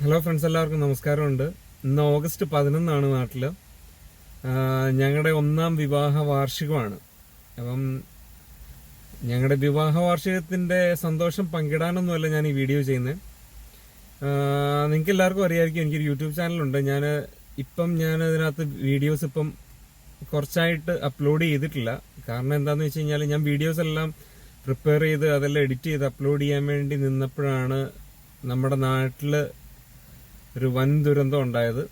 Hello friends, എല്ലാവർക്കും നമസ്കാരമുണ്ട്. ഇന്ന് ഓഗസ്റ്റ് 11 നാട്ടില് ഞങ്ങളുടെ 1ാം വിവാഹ വാർഷികമാണ്. അപ്പം ഞങ്ങളുടെ വിവാഹ വാർഷികത്തിന്റെ സന്തോഷം പങ്കിടാനൊന്നുമല്ല ഞാൻ ഈ വീഡിയോ ചെയ്യുന്നത്. നിങ്ങൾക്ക് എല്ലാവർക്കും അറിയാമായിരിക്കും, എനിക്കൊരു യൂട്യൂബ് ചാനലുണ്ട്. ഞാൻ അതിനകത്ത് വീഡിയോസ് കുറച്ചായിട്ട് അപ്ലോഡ് ചെയ്തിട്ടില്ല. കാരണം എന്താണെന്ന് വെച്ച് കഴിഞ്ഞാൽ, ഞാൻ വീഡിയോസ് എല്ലാം പ്രിപ്പയർ ചെയ്ത് അതെല്ലാം എഡിറ്റ് ചെയ്ത് അപ്ലോഡ് ചെയ്യാൻ വേണ്ടി നിന്നപ്പോഴാണ് നമ്മുടെ നാട്ടില് ഒരു വൻ ദുരന്തം ഉണ്ടായത്.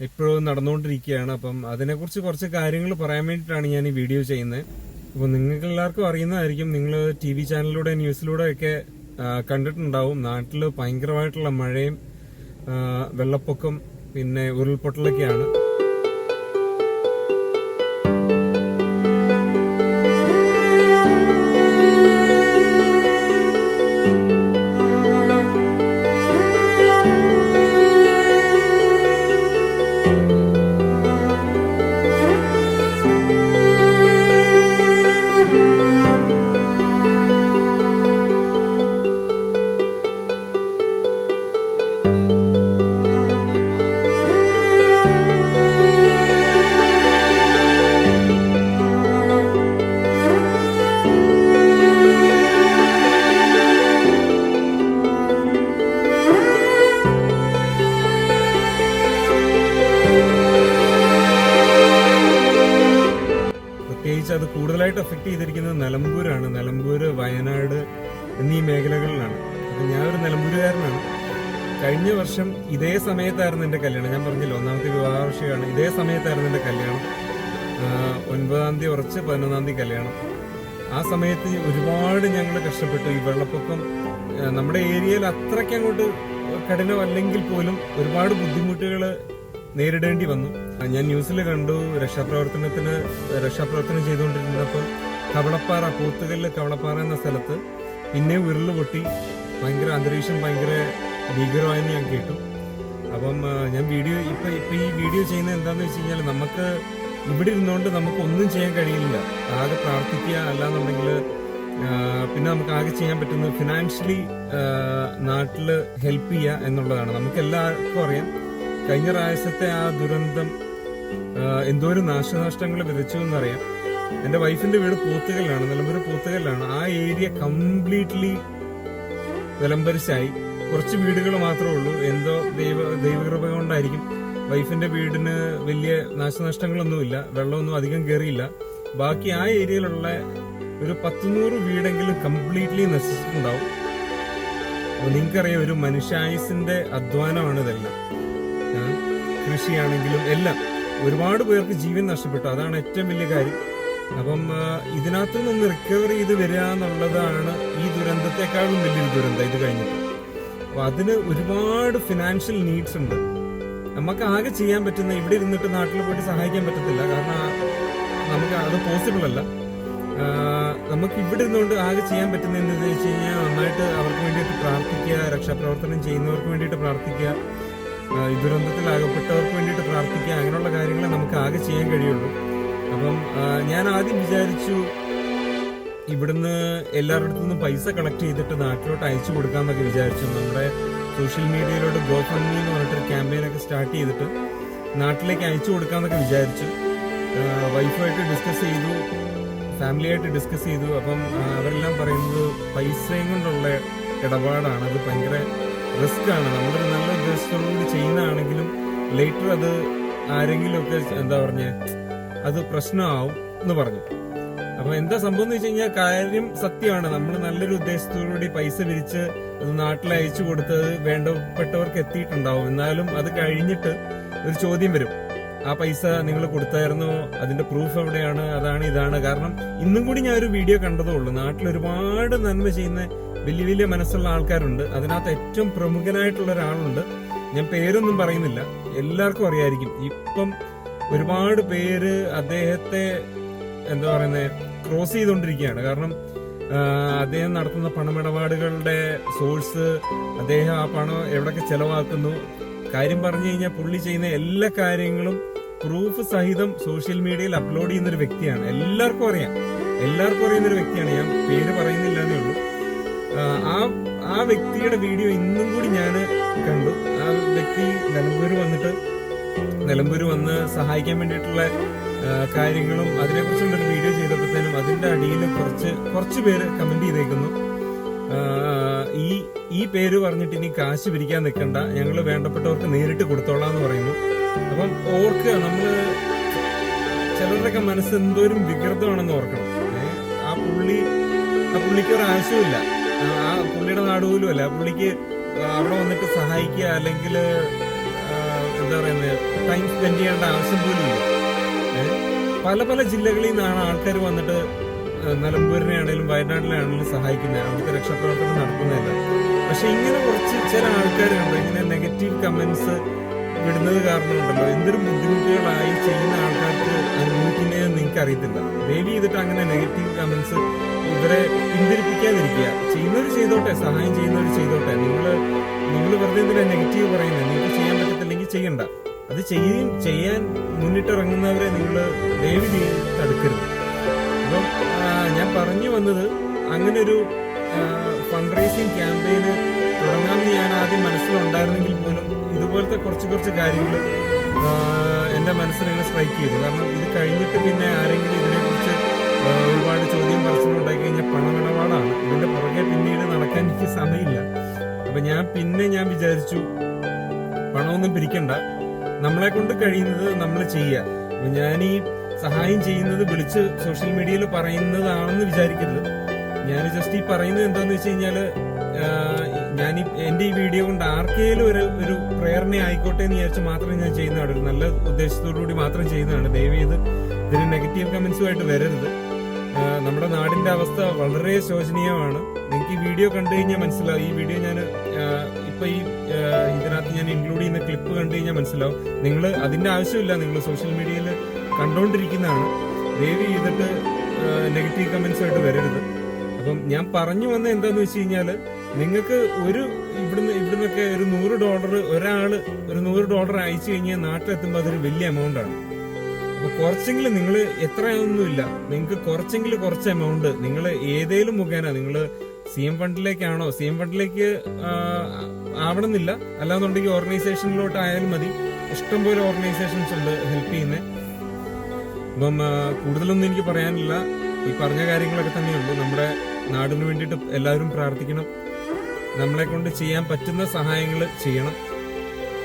ഇപ്പോഴും നടന്നുകൊണ്ടിരിക്കുകയാണ്. അപ്പം അതിനെക്കുറിച്ച് കുറച്ച് കാര്യങ്ങൾ പറയാൻ വേണ്ടിയിട്ടാണ് ഞാൻ ഈ വീഡിയോ ചെയ്യുന്നത്. അപ്പോൾ നിങ്ങൾക്ക് എല്ലാവർക്കും അറിയുന്നതായിരിക്കും, നിങ്ങൾ TV ചാനലിലൂടെ ന്യൂസിലൂടെ ഒക്കെ കണ്ടിട്ടുണ്ടാവും. നാട്ടിൽ ഭയങ്കരമായിട്ടുള്ള മഴയും വെള്ളപ്പൊക്കം പിന്നെ ഉരുൾപൊട്ടലൊക്കെയാണ്. പ്രത്യേകിച്ച് അത് കൂടുതലായിട്ട് എഫക്ട് ചെയ്തിരിക്കുന്നത് നിലമ്പൂരാണ്. നിലമ്പൂര്, വയനാട് എന്നീ മേഖലകളിലാണ്. അപ്പം ഞാനൊരു നിലമ്പൂരുകാരനാണ്. കഴിഞ്ഞ വർഷം ഇതേ സമയത്തായിരുന്നു എൻ്റെ കല്യാണം. ഞാൻ പറഞ്ഞില്ല, 1ാമത്തെ വിവാഹവാർഷികമാണ്. ഇതേ സമയത്തായിരുന്നു എൻ്റെ കല്യാണം. 9-ാം തീയതി ഉറച്ച് 11-ാം തീയതി കല്യാണം. ആ സമയത്ത് ഒരുപാട് ഞങ്ങൾ കഷ്ടപ്പെട്ടു. ഈ വെള്ളപ്പൊക്കം നമ്മുടെ ഏരിയയിൽ അത്രയ്ക്ക് അങ്ങോട്ട് കഠിനമല്ലെങ്കിൽ പോലും ഒരുപാട് ബുദ്ധിമുട്ടുകൾ നേരിടേണ്ടി വന്നു. ഞാൻ ന്യൂസിൽ കണ്ടു, രക്ഷാപ്രവർത്തനം ചെയ്തുകൊണ്ടിരുന്നപ്പോൾ കവളപ്പാറ, പോത്തുകല്ല് കവളപ്പാറ എന്ന സ്ഥലത്ത് പിന്നെ ഉരുള് പൊട്ടി അന്തരീക്ഷം ഭയങ്കര ഭീകരമായെന്ന് ഞാൻ കേട്ടു. അപ്പം ഞാൻ ഈ വീഡിയോ ചെയ്യുന്നത് എന്താണെന്ന് വെച്ച് കഴിഞ്ഞാൽ, നമുക്ക് ഇവിടെ ഇരുന്നുകൊണ്ട് നമുക്കൊന്നും ചെയ്യാൻ കഴിയില്ല. ആകെ പ്രാർത്ഥിക്കുക, അല്ലാന്നുണ്ടെങ്കിൽ പിന്നെ നമുക്ക് ആകെ ചെയ്യാൻ പറ്റുന്നത് ഫിനാൻഷ്യലി നാട്ടിൽ ഹെൽപ്പ് ചെയ്യുക എന്നുള്ളതാണ്. നമുക്ക് എല്ലാവർക്കും അറിയാം, കഴിഞ്ഞ പ്രാവശ്യത്തെ ആ ദുരന്തം എന്തോരം നാശനഷ്ടങ്ങൾ വിതച്ചു എന്നറിയാം. എൻ്റെ വൈഫിന്റെ വീട് പോത്തുകല്ലാണ്, നിലമ്പൂർ പോത്തുകല്ലാണ്. ആ ഏരിയ കംപ്ലീറ്റ്ലി വിലംബരിച്ചായി. കുറച്ച് വീടുകൾ മാത്രമേ ഉള്ളൂ. എന്തോ ദൈവകൃപ കൊണ്ടായിരിക്കും വൈഫിന്റെ വീടിന് വലിയ നാശനഷ്ടങ്ങളൊന്നുമില്ല, വെള്ളമൊന്നും അധികം കയറിയില്ല. ബാക്കി ആ ഏരിയയിലുള്ള ഒരു 100 വീടെങ്കിലും കംപ്ലീറ്റ്ലി നശിച്ചിട്ടുണ്ടാവും. അപ്പോൾ നിങ്ങൾക്കറിയാം, ഒരു മനുഷ്യായുസിന്റെ അധ്വാനമാണ് ഇതെല്ലാം. കൃഷിയാണെങ്കിലും എല്ലാം ഒരുപാട് പേർക്ക് ജീവൻ നഷ്ടപ്പെട്ടു. അതാണ് ഏറ്റവും വലിയ കാര്യം. അപ്പം ഇതിനകത്തു നിന്ന് റിക്കവർ ചെയ്ത് വരിക എന്നുള്ളതാണ് ഈ ദുരന്തത്തെക്കാളും വലിയൊരു ദുരന്തം ഇത് കഴിഞ്ഞിട്ട്. അപ്പൊ അതിന് ഒരുപാട് ഫിനാൻഷ്യൽ നീഡ്സ് ഉണ്ട്. നമുക്ക് ആകെ ചെയ്യാൻ പറ്റുന്ന, ഇവിടെ ഇരുന്നിട്ട് നാട്ടിൽ പോയിട്ട് സഹായിക്കാൻ പറ്റത്തില്ല, കാരണം നമുക്ക് അത് പോസിബിൾ അല്ല. നമുക്ക് ഇവിടെ ഇരുന്നുകൊണ്ട് ആകെ ചെയ്യാൻ പറ്റുന്ന എന്താണെന്ന് വെച്ച് കഴിഞ്ഞാൽ, നന്നായിട്ട് അവർക്ക് വേണ്ടിയിട്ട് പ്രാർത്ഥിക്കുക, രക്ഷാപ്രവർത്തനം ചെയ്യുന്നവർക്ക് വേണ്ടിയിട്ട് പ്രാർത്ഥിക്കുക, ഈ ദുരന്തത്തിലാകപ്പെട്ടവർക്ക് വേണ്ടിയിട്ട് പ്രാർത്ഥിക്കുക, അങ്ങനെയുള്ള കാര്യങ്ങളെ നമുക്ക് ആകെ ചെയ്യാൻ കഴിയുള്ളൂ. അപ്പം ഞാൻ ആദ്യം വിചാരിച്ചു, ഇവിടുന്ന് എല്ലാവരുടെ നിന്നും പൈസ കളക്ട് ചെയ്തിട്ട് നാട്ടിലോട്ട് അയച്ചു കൊടുക്കാമെന്നൊക്കെ വിചാരിച്ചു. നമ്മുടെ സോഷ്യൽ മീഡിയയിലോട്ട് GoFundMe എന്ന് പറഞ്ഞിട്ടൊരു ക്യാമ്പയിനൊക്കെ സ്റ്റാർട്ട് ചെയ്തിട്ട് നാട്ടിലേക്ക് അയച്ചു കൊടുക്കാമെന്നൊക്കെ വിചാരിച്ചു. വൈഫുമായിട്ട് ഡിസ്കസ് ചെയ്തു, ഫാമിലിയായിട്ട് ഡിസ്കസ് ചെയ്തു. അപ്പം അവരെല്ലാം പറയുന്നത് പൈസയും കൊണ്ടുള്ള ഇടപാടാണ്, അത് ഭയങ്കര റിസ്ക് ആണ്. നമ്മളൊരു നല്ല ഉദ്ദേശത്തോടുകൂടി ചെയ്യുന്നതാണെങ്കിലും ലേറ്റർ അത് ആരെങ്കിലുമൊക്കെ അത് പ്രശ്നമാവും എന്ന് പറഞ്ഞു. അപ്പൊ എന്താ സംഭവം എന്ന് വെച്ച് കഴിഞ്ഞാൽ, കാര്യം സത്യമാണ്. നമ്മൾ നല്ലൊരു ഉദ്ദേശത്തോടുകൂടി പൈസ വിരിച്ച് അത് നാട്ടിൽ അയച്ചു കൊടുത്തത് വേണ്ടപ്പെട്ടവർക്ക് എത്തിയിട്ടുണ്ടാവും. എന്നാലും അത് കഴിഞ്ഞിട്ട് ഒരു ചോദ്യം വരും, ആ പൈസ നിങ്ങൾ കൊടുത്തായിരുന്നോ, അതിന്റെ പ്രൂഫ് എവിടെയാണ്, അതാണ് ഇതാണ്. കാരണം ഇന്നും കൂടി ഞാൻ ഒരു വീഡിയോ കണ്ടതേ ഉള്ളൂ. നാട്ടിൽ ഒരുപാട് നന്മ ചെയ്യുന്ന വലിയ വലിയ മനസ്സുള്ള ആൾക്കാരുണ്ട്. അതിനകത്ത് ഏറ്റവും പ്രമുഖനായിട്ടുള്ള ഒരാളുണ്ട്. ഞാൻ പേരൊന്നും പറയുന്നില്ല, എല്ലാവർക്കും അറിയായിരിക്കും. ഇപ്പം ഒരുപാട് പേര് അദ്ദേഹത്തെ ക്രോസ് ചെയ്തുകൊണ്ടിരിക്കുകയാണ്. കാരണം അദ്ദേഹം നടത്തുന്ന പണമിടപാടുകളുടെ സോഴ്സ്, അദ്ദേഹം ആ പണം എവിടൊക്കെ ചെലവാക്കുന്നു, കാര്യം പറഞ്ഞു കഴിഞ്ഞാൽ പുള്ളി ചെയ്യുന്ന എല്ലാ കാര്യങ്ങളും പ്രൂഫ് സഹിതം സോഷ്യൽ മീഡിയയിൽ അപ്ലോഡ് ചെയ്യുന്ന ഒരു വ്യക്തിയാണ്. എല്ലാവർക്കും അറിയുന്ന ഒരു വ്യക്തിയാണ്. ഞാൻ പേര് പറയുന്നില്ല എന്നേ ഉള്ളൂ. ആ വ്യക്തിയുടെ വീഡിയോ ഇന്നും കൂടി ഞാൻ കണ്ടു. ആ വ്യക്തി നിലമ്പൂർ വന്ന് സഹായിക്കാൻ വേണ്ടിയിട്ടുള്ള കാര്യങ്ങളും അതിനെക്കുറിച്ചുള്ളൊരു വീഡിയോ ചെയ്തപ്പോഴത്തേനും അതിന്റെ അടിയിൽ കുറച്ച് പേര് കമന്റ് ചെയ്തേക്കുന്നു, ഈ പേര് പറഞ്ഞിട്ട് ഇനി കാശ് പിരിക്കാൻ നിൽക്കണ്ട, ഞങ്ങള് വേണ്ടപ്പെട്ടവർക്ക് നേരിട്ട് കൊടുത്തോളാം എന്ന് പറയുന്നു. അപ്പം ഓർക്കുക, നമ്മള് ചിലരുടെയൊക്കെ മനസ്സ് എന്തോരം വികൃതമാണെന്ന് ഓർക്കണം. ആ പുള്ളിക്ക് ഒരു ആവശ്യമില്ല, ആ പുള്ളിയുടെ നാട് പോലും അല്ല, ആ പുള്ളിക്ക് അവിടെ വന്നിട്ട് സഹായിക്കുക അല്ലെങ്കിൽ എന്താ പറയുന്നത് ടൈം സ്പെൻഡ് ചെയ്യേണ്ട ആവശ്യം പോലും ഇല്ല. പല ജില്ലകളിൽ നിന്നാണ് ആൾക്കാർ വന്നിട്ട് നിലമ്പൂരിനെ ആണെങ്കിലും വയനാട്ടിലെ ആണെങ്കിലും സഹായിക്കുന്നത്, അവിടുത്തെ രക്ഷാപ്രവർത്തനം നടത്തുന്നതല്ല. പക്ഷെ ഇങ്ങനെ ചില ആൾക്കാരുണ്ട് ഇങ്ങനെ നെഗറ്റീവ് കമന്റ്സ് വിടുന്നത് കാരണമുണ്ടല്ലോ എന്തൊരു ബുദ്ധിമുട്ടുകളായി ചെയ്യുന്ന ആൾക്കാർക്ക് അനുഭവിക്കുന്നതെന്ന് നിങ്ങൾക്ക് അറിയത്തില്ല. ദയവ് ചെയ്തിട്ട് അങ്ങനെ നെഗറ്റീവ് കമന്റ്സ് ഇവരെ പിന്തിരിപ്പിക്കാതിരിക്കുക. ചെയ്യുന്നവർ ചെയ്തോട്ടെ, സഹായം ചെയ്യുന്നവർ ചെയ്തോട്ടെ. നിങ്ങൾ വെറുതെ എന്തിനാ നെഗറ്റീവ് പറയുന്നത്? നിങ്ങൾക്ക് ചെയ്യാൻ പറ്റത്തില്ലെങ്കിൽ ചെയ്യണ്ട. അത് ചെയ്യാൻ മുന്നിട്ടിറങ്ങുന്നവരെ നിങ്ങൾ ദയവ് ചെയ്ത് തടുക്കരുത്. അപ്പം ഞാൻ പറഞ്ഞു വന്നത്, അങ്ങനെ ഒരു ഫണ്ട് റേസിംഗ് ക്യാമ്പയിന് തുടങ്ങാമെന്ന് ഞാൻ ആദ്യം മനസ്സിലുണ്ടായിരുന്നെങ്കിൽ പോലും ഇതുപോലത്തെ കുറച്ച് കാര്യങ്ങൾ എൻ്റെ മനസ്സിലിങ്ങനെ സ്ട്രൈക്ക് ചെയ്തു. കാരണം ഇത് കഴിഞ്ഞിട്ട് പിന്നെ ആരെങ്കിലും ഇതിനെക്കുറിച്ച് ഒരുപാട് ചോദ്യം പറച്ചിലുണ്ടാക്കി കഴിഞ്ഞാൽ പണമിടപാടാണ്. ഇതിന്റെ പുറകെ പിന്നീട് നടക്കാൻ എനിക്ക് സമയമില്ല. അപ്പൊ ഞാൻ വിചാരിച്ചു പണമൊന്നും പിരിക്കണ്ട, നമ്മളെ കൊണ്ട് കഴിയുന്നത് നമ്മൾ ചെയ്യുക. അപ്പൊ ഞാൻ ഈ സഹായം ചെയ്യുന്നത് വിളിച്ച് സോഷ്യൽ മീഡിയയിൽ പറയുന്നതാണെന്ന് വിചാരിക്കരുത്. ഞാൻ ജസ്റ്റ് ഈ പറയുന്നത് എന്താന്ന് വെച്ച് കഴിഞ്ഞാല്, എന്റെ ഈ വീഡിയോ കൊണ്ട് ആർക്കെങ്കിലും ഒരു പ്രേരണ ആയിക്കോട്ടെ എന്ന് വിചാരിച്ച് മാത്രമേ ഞാൻ ചെയ്യുന്നതാണ്. ഒരു നല്ല ഉദ്ദേശത്തോടുകൂടി മാത്രം ചെയ്യുന്നതാണ്. ദയവ് ചെയ്ത് ഇതിന് നെഗറ്റീവ് കമന്റ്സുമായിട്ട് വരരുത്. നമ്മുടെ നാടിന്റെ അവസ്ഥ വളരെ ശോചനീയമാണ്. നിങ്ങൾക്ക് ഈ വീഡിയോ കണ്ടു കഴിഞ്ഞാൽ മനസ്സിലാവും. ഈ വീഡിയോ ഞാൻ ഇപ്പൊ ഇതിനകത്ത് ഞാൻ ഇൻക്ലൂഡ് ചെയ്യുന്ന ക്ലിപ്പ് കണ്ടു കഴിഞ്ഞാൽ മനസ്സിലാവും. നിങ്ങൾ അതിന്റെ ആവശ്യമില്ല, നിങ്ങൾ സോഷ്യൽ മീഡിയയിൽ കണ്ടുകൊണ്ടിരിക്കുന്നതാണ്. ദയവ് ചെയ്തിട്ട് നെഗറ്റീവ് കമന്റ്സുമായിട്ട് വരരുത്. അപ്പം ഞാൻ പറഞ്ഞു വന്ന എന്താന്ന് വെച്ച് കഴിഞ്ഞാല്, നിങ്ങൾക്ക് ഇവിടുന്നൊക്കെ ഒരു $100 അയച്ചു കഴിഞ്ഞാൽ നാട്ടിലെത്തുമ്പോൾ അതൊരു വലിയ എമൗണ്ട് ആണ്. അപ്പൊ കുറച്ചെങ്കിലും നിങ്ങൾ എത്രയൊന്നുമില്ല, നിങ്ങൾക്ക് കുറച്ച് എമൗണ്ട് നിങ്ങൾ ഏതേലും മുഖേന നിങ്ങൾ CM ഫണ്ടിലേക്കാണോ, CM ഫണ്ടിലേക്ക് ആവണമെന്നില്ല, അല്ലാന്നുണ്ടെങ്കിൽ ഓർഗനൈസേഷനിലോട്ട് ആയാലും മതി. ഇഷ്ടംപോലെ ഓർഗനൈസേഷൻസ് ഉണ്ട് ഹെൽപ്പ് ചെയ്യുന്നത്. അപ്പം കൂടുതലൊന്നും എനിക്ക് പറയാനില്ല. ഈ പറഞ്ഞ കാര്യങ്ങളൊക്കെ തന്നെയുള്ളൂ. നമ്മുടെ നാടിന് വേണ്ടിയിട്ട് എല്ലാവരും പ്രാർത്ഥിക്കണം. നമ്മളെ കൊണ്ട് ചെയ്യാൻ പറ്റുന്ന സഹായങ്ങൾ ചെയ്യണം.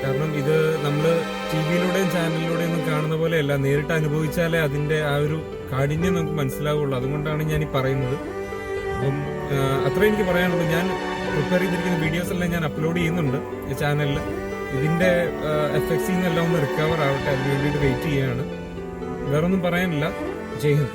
കാരണം ഇത് നമ്മൾ ടിവിയിലൂടെയും ചാനലിലൂടെയും ഒന്നും കാണുന്ന പോലെയല്ല, നേരിട്ട് അനുഭവിച്ചാലേ അതിന്റെ ആ ഒരു കാഠിന്യം നമുക്ക് മനസ്സിലാവുള്ളൂ. അതുകൊണ്ടാണ് ഞാൻ ഈ പറയുന്നത്. അപ്പം അത്ര എനിക്ക് പറയാനുള്ളൂ. ഞാൻ പ്രിപ്പയർ ചെയ്തിരിക്കുന്ന വീഡിയോസ് എല്ലാം ഞാൻ അപ്ലോഡ് ചെയ്യുന്നുണ്ട് ഈ ചാനലിൽ. ഇതിന്റെ എഫക്ട്സിൽ നിന്നെല്ലാം ഒന്ന് റിക്കവർ ആവട്ടെ, അതിന് വേണ്ടിയിട്ട് വെയിറ്റ് ചെയ്യുകയാണ്. വേറൊന്നും പറയാനില്ല. ജയ് ഹിന്ദ്.